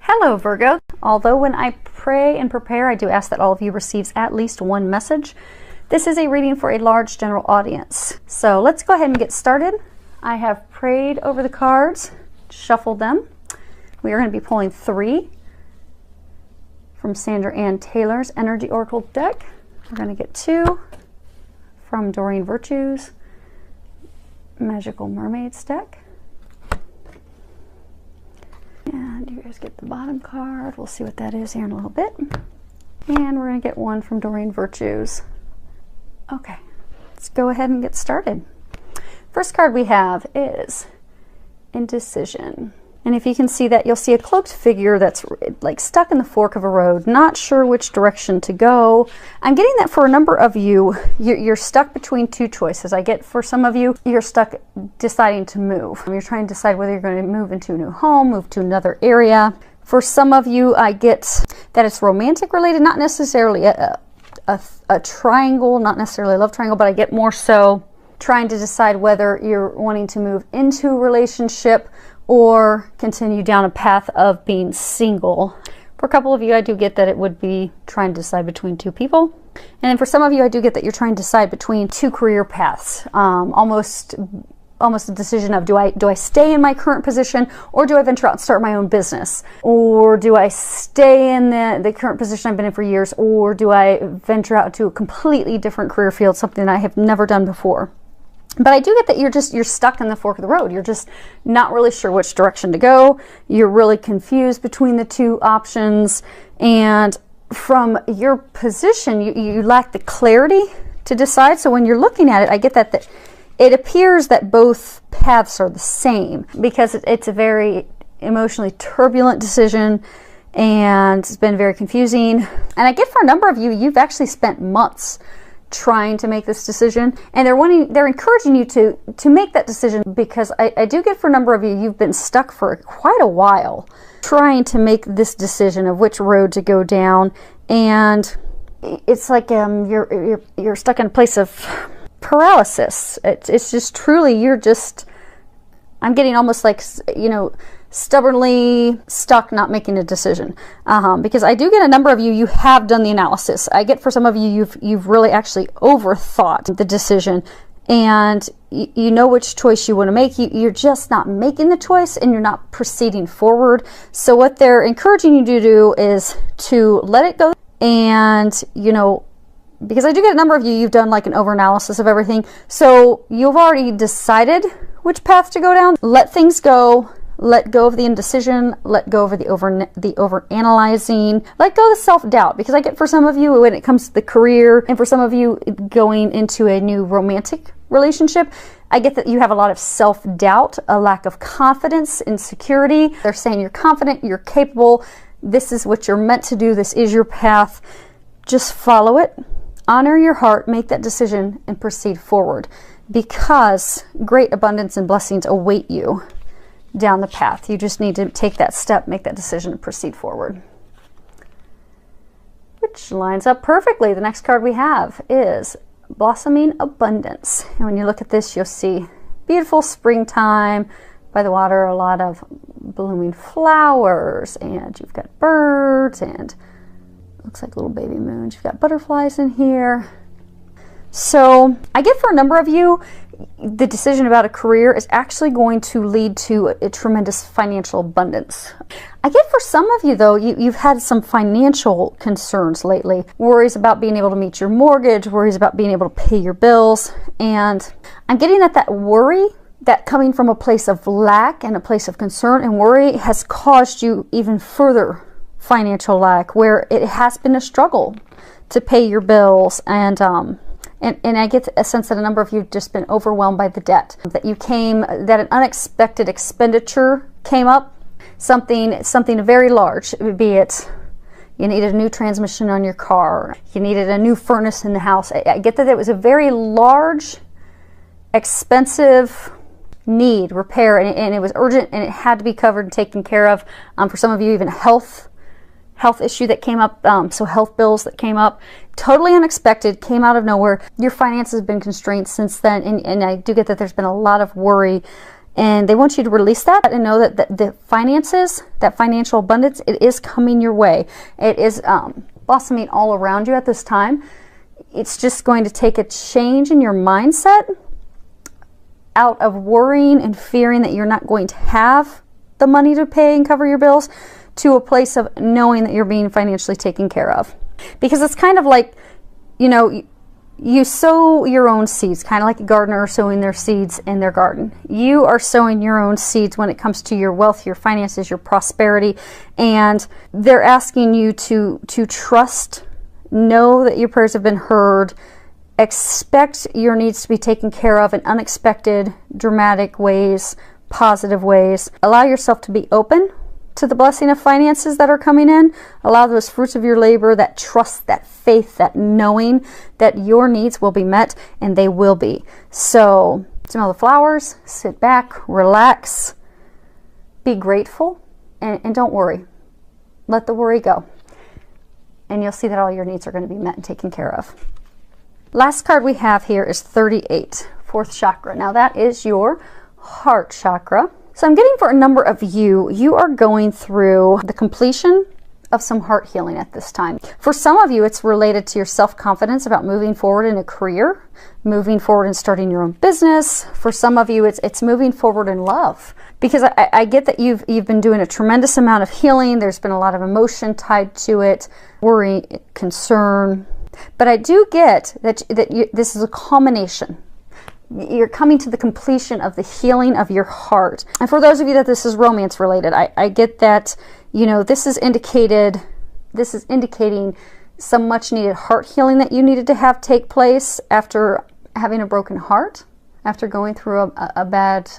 Hello Virgo. Although when I pray and prepare, I do ask that all of you receives at least one message. This is a reading for a large general audience. So let's go ahead and get started. I have prayed over the cards, shuffled them. We are going to be pulling 3 from Sandra Ann Taylor's Energy Oracle deck. We're going to get 2 from Doreen Virtue's Magical Mermaids deck. And you guys get the bottom card. We'll see what that is here in a little bit. And we're going to get 1 from Doreen Virtue's. Okay, let's go ahead and get started. First card we have is Indecision. And if you can see that, you'll see a cloaked figure that's like stuck in the fork of a road, not sure which direction to go. I'm getting that for a number of you, you're stuck between 2 choices. I get for some of you, you're stuck deciding to move. You're trying to decide whether you're going to move into a new home, move to another area. For some of you, I get that it's romantic related, not necessarily a triangle, not necessarily a love triangle, but I get more so trying to decide whether you're wanting to move into a relationship or continue down a path of being single. For a couple of you, I do get that it would be trying to decide between 2 people. And then for some of you, I do get that you're trying to decide between 2 career paths. Almost a decision of do I stay in my current position, or do I venture out and start my own business? Or do I stay in the current position I've been in for years, or do I venture out into a completely different career field, something I have never done before? But I do get that you're stuck in the fork of the road. You're just not really sure which direction to go. You're really confused between the 2 options. And from your position, you lack the clarity to decide. So when you're looking at it, I get that it appears that both paths are the same, because it's a very emotionally turbulent decision and it's been very confusing. And I get for a number of you, you've actually spent months trying to make this decision, and they're encouraging you to make that decision, because I do get for a number of you, you've been stuck for quite a while trying to make this decision of which road to go down. And it's like you're stuck in a place of paralysis. It's just truly, I'm getting almost like, stubbornly stuck not making a decision, because I do get a number of you have done the analysis. I get for some of you you've really actually overthought the decision, and you know which choice you want to make. You're just not making the choice, and you're not proceeding forward. So what they're encouraging you to do is to let it go. And because I do get a number of you've done like an over-analysis of everything, so you've already decided which path to go down. Let things go. Let go of the indecision, let go of the over-analyzing, let go of the self-doubt. Because I get for some of you, when it comes to the career, and for some of you going into a new romantic relationship, I get that you have a lot of self-doubt, a lack of confidence, insecurity. They're saying you're confident, you're capable, this is what you're meant to do, this is your path. Just follow it, honor your heart, make that decision, and proceed forward. Because great abundance and blessings await you down the path. You just need to take that step, make that decision, and proceed forward. Which lines up perfectly. The next card we have is Blossoming Abundance. And when you look at this, you'll see beautiful springtime by the water, a lot of blooming flowers, and you've got birds, and looks like little baby moons. You've got butterflies in here. So I get for a number of you, the decision about a career is actually going to lead to a tremendous financial abundance. I get for some of you though, you've had some financial concerns lately. Worries about being able to meet your mortgage, worries about being able to pay your bills. And I'm getting at that worry, that coming from a place of lack and a place of concern and worry, has caused you even further financial lack, where it has been a struggle to pay your bills. And I get a sense that a number of you have just been overwhelmed by the debt. That an unexpected expenditure came up, something very large, be it you needed a new transmission on your car, you needed a new furnace in the house. I get that it was a very large, expensive need, repair, and it was urgent, and it had to be covered and taken care of. For some of you, even health issue that came up, so health bills that came up, totally unexpected, came out of nowhere. Your finances have been constrained since then, and I do get that there's been a lot of worry And they want you to release that and know that the finances, that financial abundance, it is coming your way. It is blossoming all around you at this time. It's just going to take a change in your mindset out of worrying and fearing that you're not going to have the money to pay and cover your bills, to a place of knowing that you're being financially taken care of. Because it's kind of like, you know, you sow your own seeds, kind of like a gardener sowing their seeds in their garden. You are sowing your own seeds when it comes to your wealth, your finances, your prosperity, and they're asking you to trust, know that your prayers have been heard, expect your needs to be taken care of in unexpected, dramatic ways, positive ways. Allow yourself to be open to the blessing of finances that are coming in. Allow those fruits of your labor, that trust, that faith, that knowing that your needs will be met, and they will be. So smell the flowers, sit back, relax, be grateful, and don't worry. Let the worry go. And you'll see that all your needs are going to be met and taken care of. Last card we have here is 38, fourth chakra. Now that is your heart chakra. So I'm getting for a number of you are going through the completion of some heart healing at this time. For some of you, it's related to your self-confidence about moving forward in a career, moving forward and starting your own business. For some of you, it's moving forward in love. Because I get that you've been doing a tremendous amount of healing. There's been a lot of emotion tied to it, worry, concern. But I do get that this is a culmination. You're coming to the completion of the healing of your heart. And for those of you that this is romance related, I get that, you know, this is indicating some much needed heart healing that you needed to have take place after having a broken heart, after going through a bad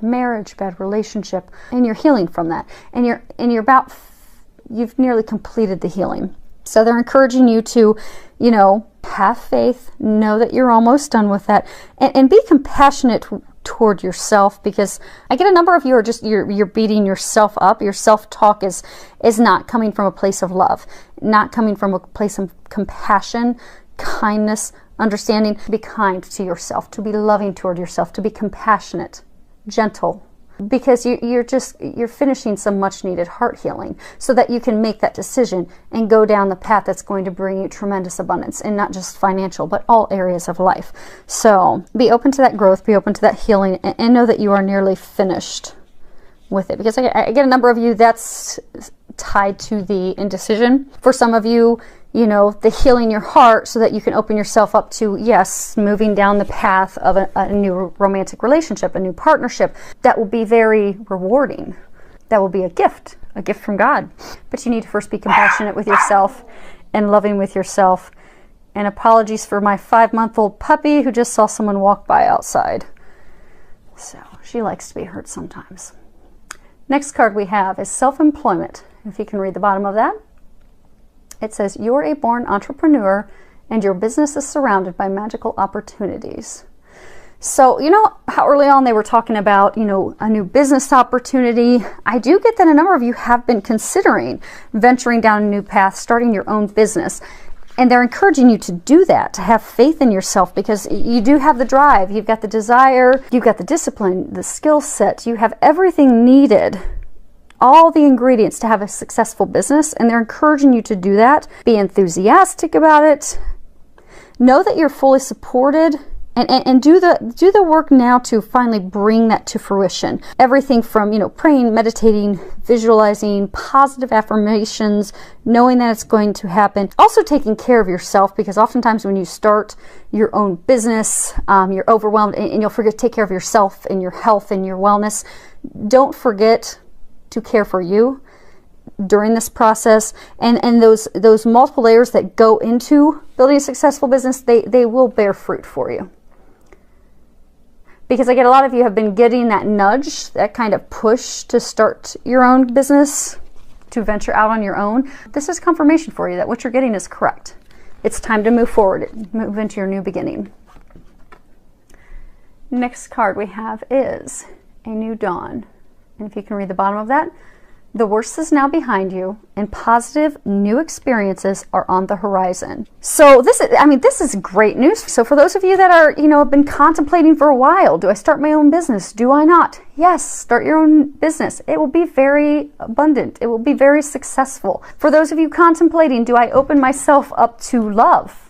marriage, bad relationship, and you're healing from that. And you've nearly completed the healing. So they're encouraging you to, you know, have faith, know that you're almost done with that, and be compassionate toward yourself, because I get a number of you are just, you're beating yourself up. Your self-talk is not coming from a place of love, not coming from a place of compassion, kindness, understanding. To be kind to yourself, to be loving toward yourself, to be compassionate, gentle, because you're finishing some much needed heart healing so that you can make that decision and go down the path that's going to bring you tremendous abundance, and not just financial, but all areas of life. So be open to that growth, be open to that healing, and know that you are nearly finished with it. Because I get a number of you that's tied to the indecision. For some of you, you know, the healing your heart so that you can open yourself up to, yes, moving down the path of a new romantic relationship, a new partnership that will be very rewarding. That will be a gift from God. But you need to first be compassionate with yourself and loving with yourself. And apologies for my 5-month-old puppy who just saw someone walk by outside. So she likes to be hurt sometimes. Next card we have is self-employment. If you can read the bottom of that. It says, you're a born entrepreneur and your business is surrounded by magical opportunities. So, you know how early on they were talking about, you know, a new business opportunity. I do get that a number of you have been considering venturing down a new path, starting your own business. And they're encouraging you to do that, to have faith in yourself, because you do have the drive, you've got the desire, you've got the discipline, the skill set, you have everything needed, all the ingredients to have a successful business, and they're encouraging you to do that. Be enthusiastic about it. Know that you're fully supported, and do the work now to finally bring that to fruition. Everything from, you know, praying, meditating, visualizing, positive affirmations, knowing that it's going to happen. Also taking care of yourself, because oftentimes when you start your own business, you're overwhelmed and you'll forget to take care of yourself and your health and your wellness. Don't forget to care for you during this process, and those multiple layers that go into building a successful business, they will bear fruit for you. Because I get a lot of you have been getting that nudge, that kind of push to start your own business, to venture out on your own. This is confirmation for you that what you're getting is correct. It's time to move forward, move into your new beginning. Next card we have is a new dawn. And if you can read the bottom of that, The worst is now behind you, and positive new experiences are on the horizon. So this is great news. So for those of you that are, have been contemplating for a while, do I start my own business? Do I not? Yes, start your own business. It will be very abundant. It will be very successful. For those of you contemplating, do I open myself up to love?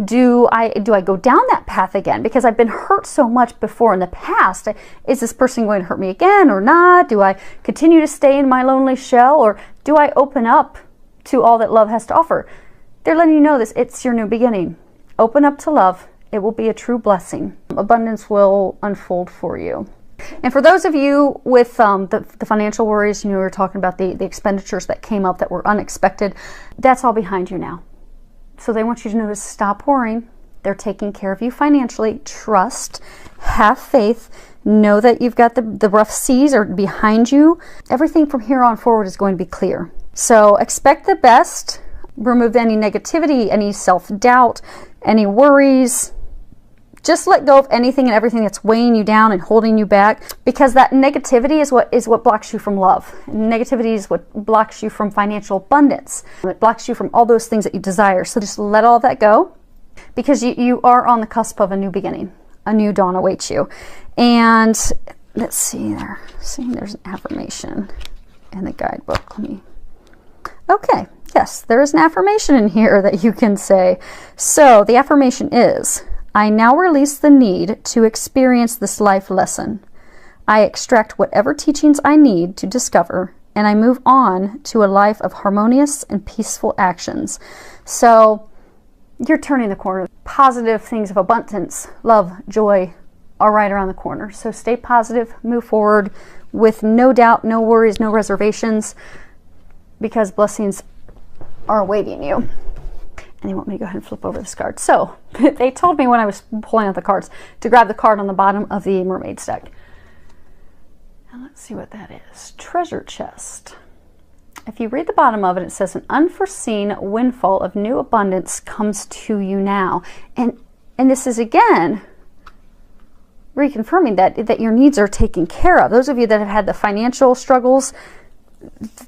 Do I go down that path again? Because I've been hurt so much before in the past. Is this person going to hurt me again or not? Do I continue to stay in my lonely shell, or do I open up to all that love has to offer? They're letting you know this. It's your new beginning. Open up to love. It will be a true blessing. Abundance will unfold for you. And for those of you with the financial worries, we were talking about the expenditures that came up that were unexpected. That's all behind you now. So they want you to know to stop worrying. They're taking care of you financially. Trust, have faith, know that you've got the rough seas are behind you. Everything from here on forward is going to be clear. So expect the best. Remove any negativity, any self-doubt, any worries. Just let go of anything and everything that's weighing you down and holding you back, because that negativity is what blocks you from love. Negativity is what blocks you from financial abundance. It blocks you from all those things that you desire. So just let all that go, because you are on the cusp of a new beginning. A new dawn awaits you. And let's see there. See, there's an affirmation in the guidebook. Okay, yes, there is an affirmation in here that you can say. So the affirmation is, I now release the need to experience this life lesson. I extract whatever teachings I need to discover, and I move on to a life of harmonious and peaceful actions. So you're turning the corner. Positive things of abundance, love, joy are right around the corner. So stay positive, move forward with no doubt, no worries, no reservations, because blessings are awaiting you. And they want me to go ahead and flip over this card. So they told me when I was pulling out the cards to grab the card on the bottom of the mermaid's deck. And let's see what that is. Treasure chest. If you read the bottom of it, it says an unforeseen windfall of new abundance comes to you now. And this is again reconfirming that your needs are taken care of. Those of you that have had the financial struggles,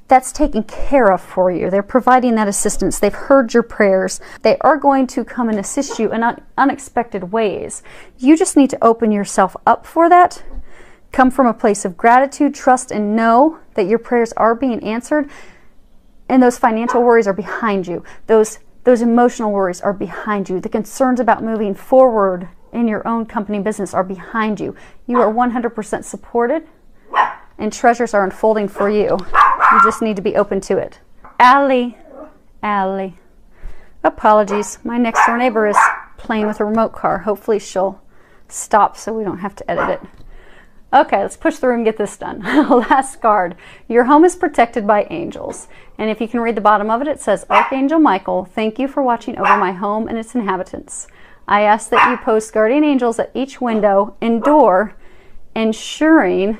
that's taken care of for you. They're providing that assistance. They've heard your prayers. They are going to come and assist you in unexpected ways. You just need to open yourself up for that. Come from a place of gratitude, trust, and know that your prayers are being answered. And those financial worries are behind you. Those emotional worries are behind you. The concerns about moving forward in your own company business are behind you. You are 100% supported, and treasures are unfolding for you. You just need to be open to it. Allie. Apologies. My next door neighbor is playing with a remote car. Hopefully she'll stop so we don't have to edit it. Okay, let's push through and get this done. Last card. Your home is protected by angels. And if you can read the bottom of it, it says, Archangel Michael, thank you for watching over my home and its inhabitants. I ask that you post guardian angels at each window and door, ensuring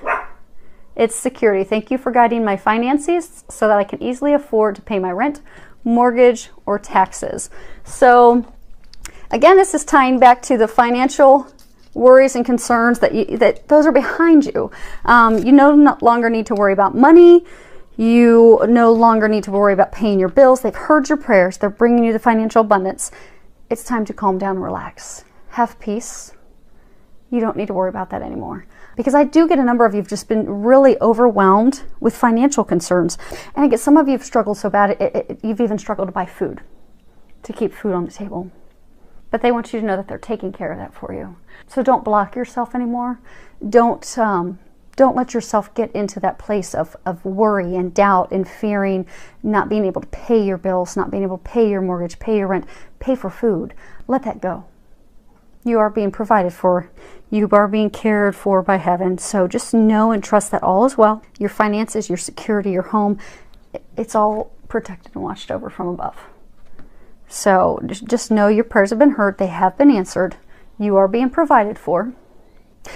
its security. Thank you for guiding my finances so that I can easily afford to pay my rent, mortgage, or taxes. So again, this is tying back to the financial worries and concerns that those are behind you. You no longer need to worry about money. You no longer need to worry about paying your bills. They've heard your prayers. They're bringing you the financial abundance. It's time to calm down and relax. Have peace. You don't need to worry about that anymore. Because I do get a number of you have just been really overwhelmed with financial concerns. And I get some of you have struggled so bad, you've even struggled to buy food, to keep food on the table. But they want you to know that they're taking care of that for you. So don't block yourself anymore. Don't let yourself get into that place of worry and doubt and fearing not being able to pay your bills, not being able to pay your mortgage, pay your rent, pay for food. Let that go. You are being provided for. You are being cared for by heaven. So just know and trust that all is well. Your finances, your security, your home, it's all protected and watched over from above. So just know your prayers have been heard. They have been answered. You are being provided for.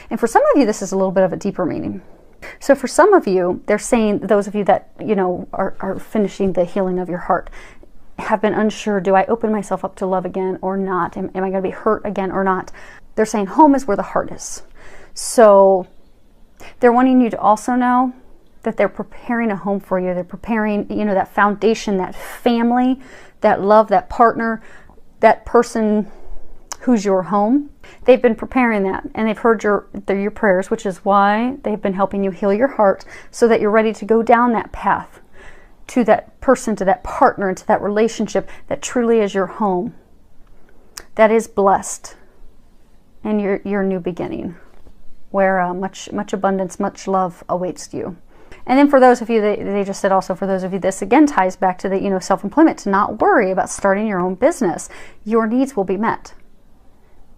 And for some of you, this is a little bit of a deeper meaning. So for some of you, they're saying, those of you that, are finishing the healing of your heart, have been unsure, do I open myself up to love again or not? Am I going to be hurt again or not? They're saying home is where the heart is. So they're wanting you to also know that they're preparing a home for you. They're preparing, you know, that foundation, that family, that love, that partner, that person who's your home. They've been preparing that, and they've heard your prayers, which is why they've been helping you heal your heart so that you're ready to go down that path to that person, to that partner, and to that relationship that truly is your home, that is blessed, and your new beginning, where much abundance, much love awaits you. And then for those of you, they just said also for those of you, this again ties back to the, you know, self-employment, to not worry about starting your own business. Your needs will be met.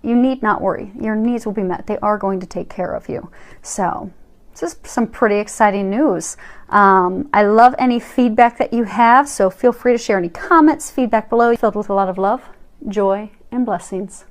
You need not worry. Your needs will be met. They are going to take care of you. So this is some pretty exciting news. I love any feedback that you have, so feel free to share any comments, feedback below, filled with a lot of love, joy, and blessings.